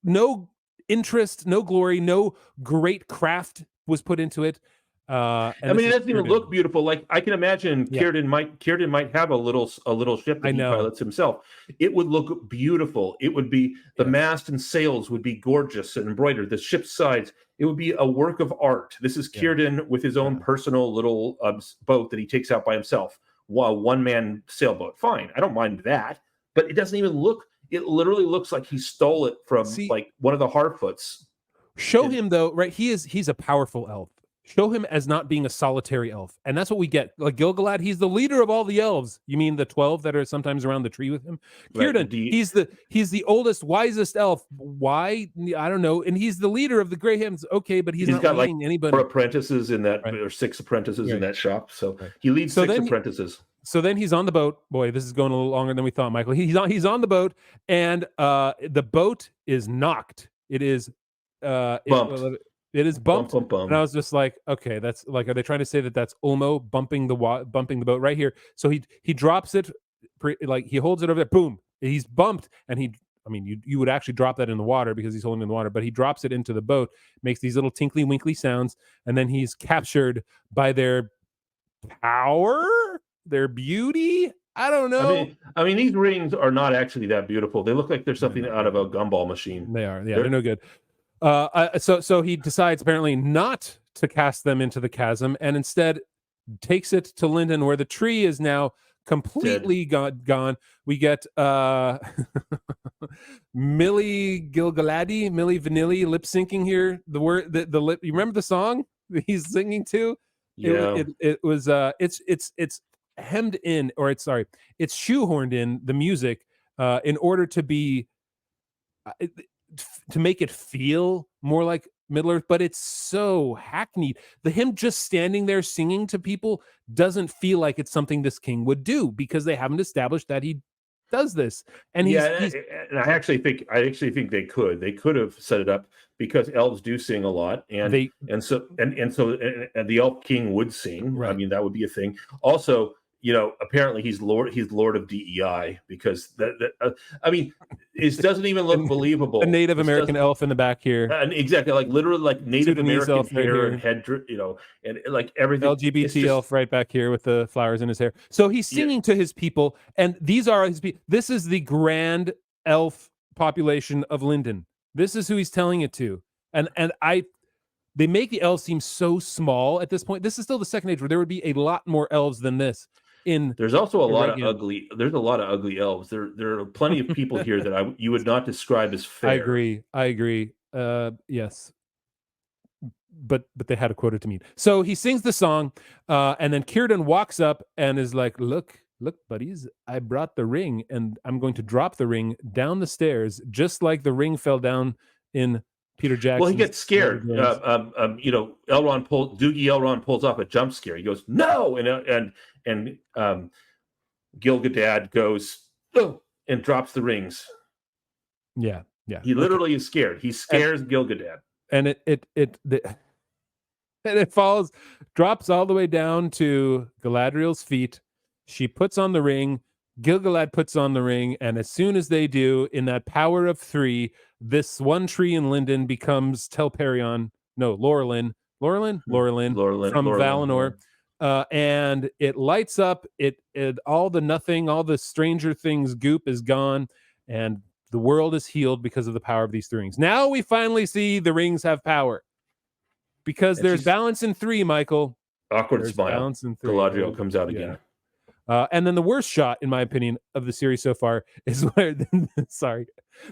no interest, no glory, no great craft was put into it. I mean, it doesn't even look beautiful. Like I can imagine Cirdan might have a little ship that he pilots himself. It would look beautiful. It would be the mast and sails would be gorgeous and embroidered. The ship's sides, it would be a work of art. This is Cirdan with his own personal little boat that he takes out by himself. One-man sailboat. Fine, I don't mind that. But it doesn't even look. It literally looks like he stole it from like one of the Harfoots. Show him though, right? He's a powerful elf. show him as not being a solitary elf. And that's what we get. Like Gil-galad, he's the leader of all the elves. You mean the 12 that are sometimes around the tree with him? Cirdan, he's the oldest, wisest elf. Why? I don't know. And he's the leader of the Grey Hymns. Okay, but he's not got leading anybody. 4 apprentices in that, right. or 6 apprentices right. in that shop. So right. he leads 6 apprentices. So then he's on the boat. Boy, this is going a little longer than we thought, Michael. He's on the boat, and the boat is knocked. It is bumped. It is bumped, bump. And I was just like, okay, that's like, are they trying to say that that's Ulmo bumping the boat right here? So he drops it, like he holds it over there, boom, he's bumped, and you would actually drop that in the water because he's holding it in the water, but he drops it into the boat, makes these little tinkly winkly sounds, and then he's captured by their power, their beauty. I don't know. I mean, these rings are not actually that beautiful. They look like they're something out of a gumball machine. They are. Yeah, they're no good. So he decides apparently not to cast them into the chasm, and instead takes it to Linden, where the tree is now completely gone. We get Millie Gil-galad, Millie Vanilli lip syncing here. The word, the lip. You remember the song he's singing to? Yeah. It was it's hemmed in, or it's shoehorned in the music in order to be. To make it feel more like Middle-earth, but it's so hackneyed. Him just standing there singing to people doesn't feel like it's something this king would do, because they haven't established that he does this. And and I actually think they could have set it up, because elves do sing a lot, and the elf king would sing. Right. I mean, that would be a thing. Also, apparently he's Lord of DEI, because it doesn't even look believable. A Native American elf in the back here, and exactly, like literally, like Native Sudanese American hair right and head, and like everything. LGBT elf right back here with the flowers in his hair. So he's singing to his people, and these are his people. This is the grand elf population of Linden. This is who he's telling it to, and they make the elves seem so small at this point. This is still the Second Age, where there would be a lot more elves than this. There's also a lot of ugly. There's a lot of ugly elves. There are plenty of people here that you would not describe as fair. I agree. Yes, but they had a quota to meet. So he sings the song, and then Cirdan walks up and is like, "Look, buddies, I brought the ring, and I'm going to drop the ring down the stairs, just like the ring fell down in Peter Jackson." Well, he gets scared. Doogie Elrond pulls off a jump scare. He goes, "No!" and Gil-galad goes, "Oh," and drops the rings. Yeah. He literally is scared. He scares Gil-galad, and it falls, drops all the way down to Galadriel's feet. She puts on the ring. Gil-galad puts on the ring, and as soon as they do, in that power of 3, this one tree in Linden becomes Lorelin from Valinor. And it lights up. It all the nothing, all the Stranger Things goop is gone, and the world is healed because of the power of these 3 rings. Now we finally see the rings have power, because there's balance in 3, Michael. Awkward smile. Balance in 3. Galadriel comes out again. And then the worst shot, in my opinion, of the series so far is where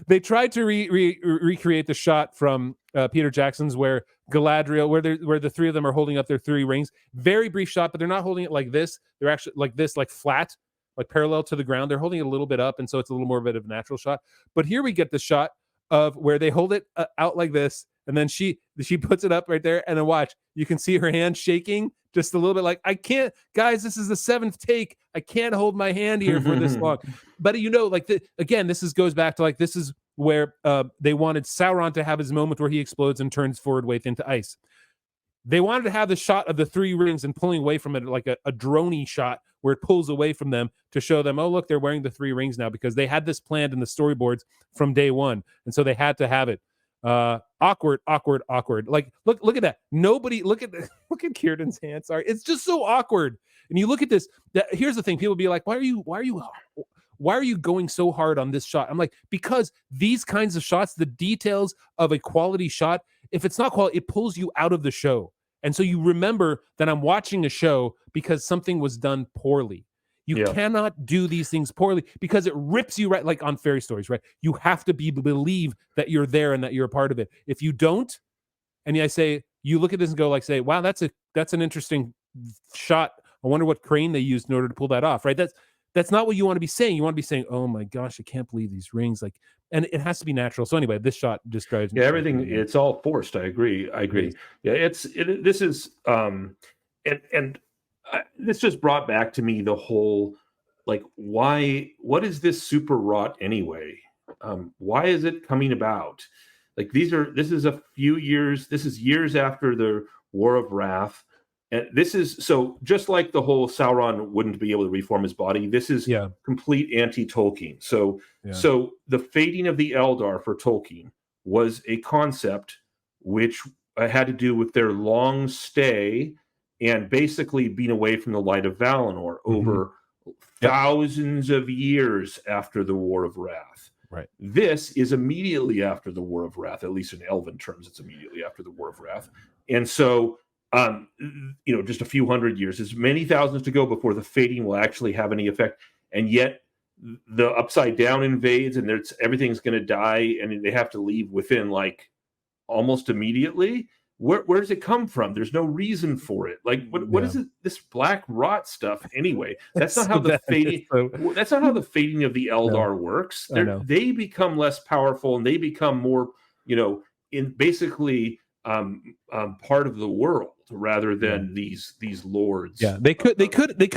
they tried to recreate the shot from Peter Jackson's, where Galadriel, where the 3 of them are holding up their 3 rings. Very brief shot, but they're not holding it like this. They're actually like this, like flat, like parallel to the ground. They're holding it a little bit up, and so it's a little more of a natural shot. But here we get the shot of where they hold it out like this, and then she puts it up right there, and then watch, you can see her hand shaking just a little bit, like, I can't, guys, this is the 7th take. I can't hold my hand here for this long. But again, goes back to, like, this is where they wanted Sauron to have his moment where he explodes and turns forward Waith into ice. They wanted to have the shot of the 3 rings and pulling away from it, like a droney shot where it pulls away from them to show them, oh, look, they're wearing the 3 rings now, because they had this planned in the storyboards from day one. And so they had to have it. Awkward. Like, look at that. Nobody, look at Cirdan's hand. Sorry. It's just so awkward. And you look at this, here's the thing. People be like, why are you going so hard on this shot? I'm like, because these kinds of shots, the details of a quality shot, if it's not quality, it pulls you out of the show. And so you remember that I'm watching a show because something was done poorly. You cannot do these things poorly, because it rips you right, like on fairy stories, right? You have to believe that you're there and that you're a part of it. If you don't, and I say, you look at this and go like, say, wow, that's an interesting shot. I wonder what crane they used in order to pull that off, right? That's not what you want to be saying. You want to be saying, oh my gosh, I can't believe these rings. Like, and it has to be natural. So anyway, this shot just drives me. Yeah, everything, it's all forced. I agree. Yeah, this is this just brought back to me the whole, like, what is this super wrought anyway? Why is it coming about? Like, this is years after the War of Wrath. And this is, so just like the whole Sauron wouldn't be able to reform his body, this is complete anti-Tolkien. So the fading of the Eldar for Tolkien was a concept which had to do with their long stay and basically being away from the light of Valinor over thousands of years after the War of Wrath. Right. This is immediately after the War of Wrath, at least in Elven terms, it's immediately after the War of Wrath. And so, just a few hundred years, there's many thousands to go before the fading will actually have any effect. And yet the Upside Down invades and everything's going to die and they have to leave within like almost immediately. Where does it come from? There's no reason for it. Like, what is it? This black rot stuff anyway. That's not how the fading. That's not how the fading of the Eldar works. They become less powerful and they become more, in basically part of the world rather than these lords. Yeah, they could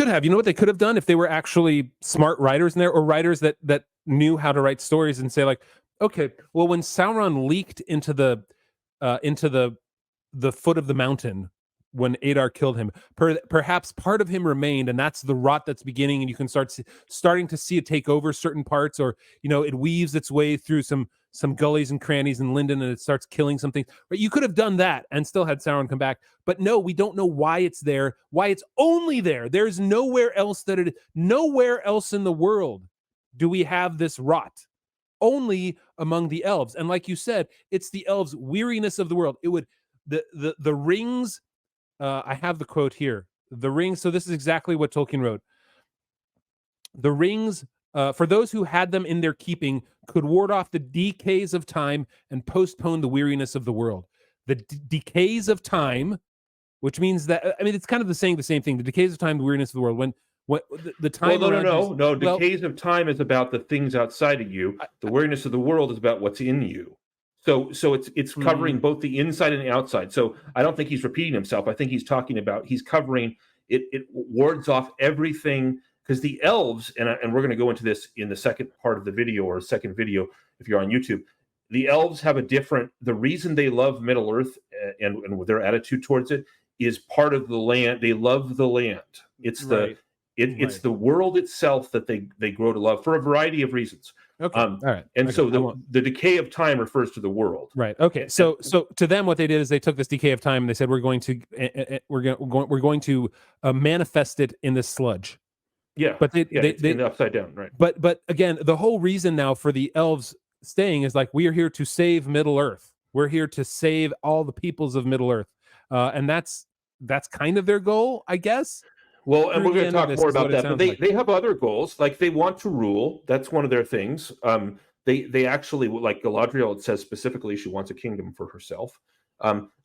have. You know what they could have done if they were actually smart writers in there, or writers that knew how to write stories and say like, okay, well, when Sauron leaked into the foot of the mountain when Adar killed him, perhaps part of him remained, and that's the rot that's beginning, and you can starting to see it take over certain parts, or it weaves its way through some gullies and crannies in Lindon, and it starts killing some things. But you could have done that and still had Sauron come back. But no, we don't know why it's there, why it's only there. There's nowhere else nowhere else in the world do we have this rot. Only among the elves. And like you said, it's the elves' weariness of the world. It would the rings. I have the quote here. The rings. So this is exactly what Tolkien wrote. The rings, for those who had them in their keeping, could ward off the decays of time and postpone the weariness of the world. The decays of time, which means that, it's kind of saying the same thing. The decays of time, the weariness of the world. When the time. Well, no. Decays of time is about the things outside of you. The weariness of the world is about what's in you. So it's covering both the inside and the outside. So I don't think he's repeating himself. I think he's talking about, he's covering it. It wards off everything, because the elves, and we're going to go into this in the second part of the video, or second video if you're on YouTube. The elves have the reason they love Middle Earth and their attitude towards it is part of the land. They love the land. It's it's the world itself that they grow to love for a variety of reasons. Okay. All right. And so the decay of time refers to the world. Right. Okay. So to them, what they did is they took this decay of time and they said, we're going to manifest it in this sludge. Yeah. But they in the Upside Down, right? But again, the whole reason now for the elves staying is like, we are here to save Middle Earth. We're here to save all the peoples of Middle Earth, and that's kind of their goal, I guess. Well, and we're going to talk more about that. But they have other goals, like they want to rule. That's one of their things. They actually, like Galadriel, it says specifically she wants a kingdom for herself.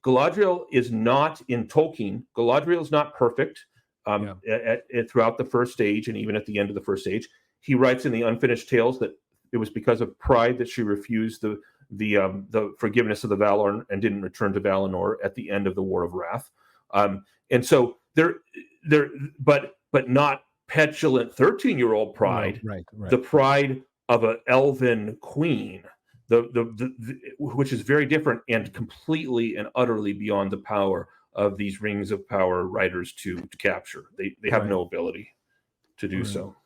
Galadriel is not, in Tolkien, Galadriel is not perfect throughout the first age, and even at the end of the first age. He writes in the Unfinished Tales that it was because of pride that she refused the forgiveness of the Valar and didn't return to Valinor at the end of the War of Wrath. And so but not petulant 13-year-old pride. No, right. The pride of an elven queen, which is very different and completely and utterly beyond the power of these Rings of Power writers to capture. They have no ability to do so.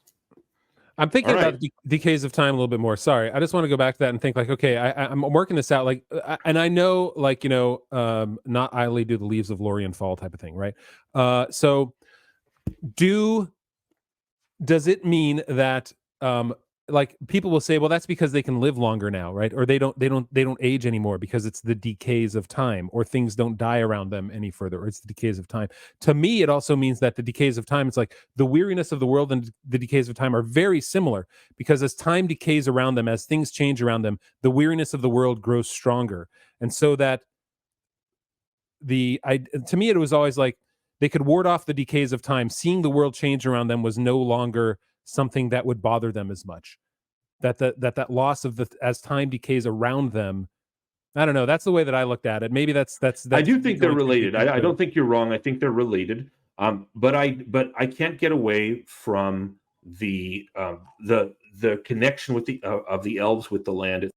I'm thinking about decays of time a little bit more. Sorry, I just want to go back to that and think like, okay, I'm working this out. Like, and I know, like, not idly do the leaves of Lorien fall type of thing, right? So, does it mean that like people will say, well, that's because they can live longer now, right? Or they don't age anymore because it's the decays of time, or things don't die around them any further, or it's the decays of time. To me, it also means that the decays of time, it's like the weariness of the world and the decays of time are very similar, because as time decays around them, as things change around them, the weariness of the world grows stronger. And so that to me it was always like they could ward off the decays of time. Seeing the world change around them was no longer something that would bother them as much. That loss of as time decays around them. I don't know. That's the way that I looked at it. Maybe that's I do think they're related. I don't think you're wrong. I think they're related. But I can't get away from the connection with the elves with the land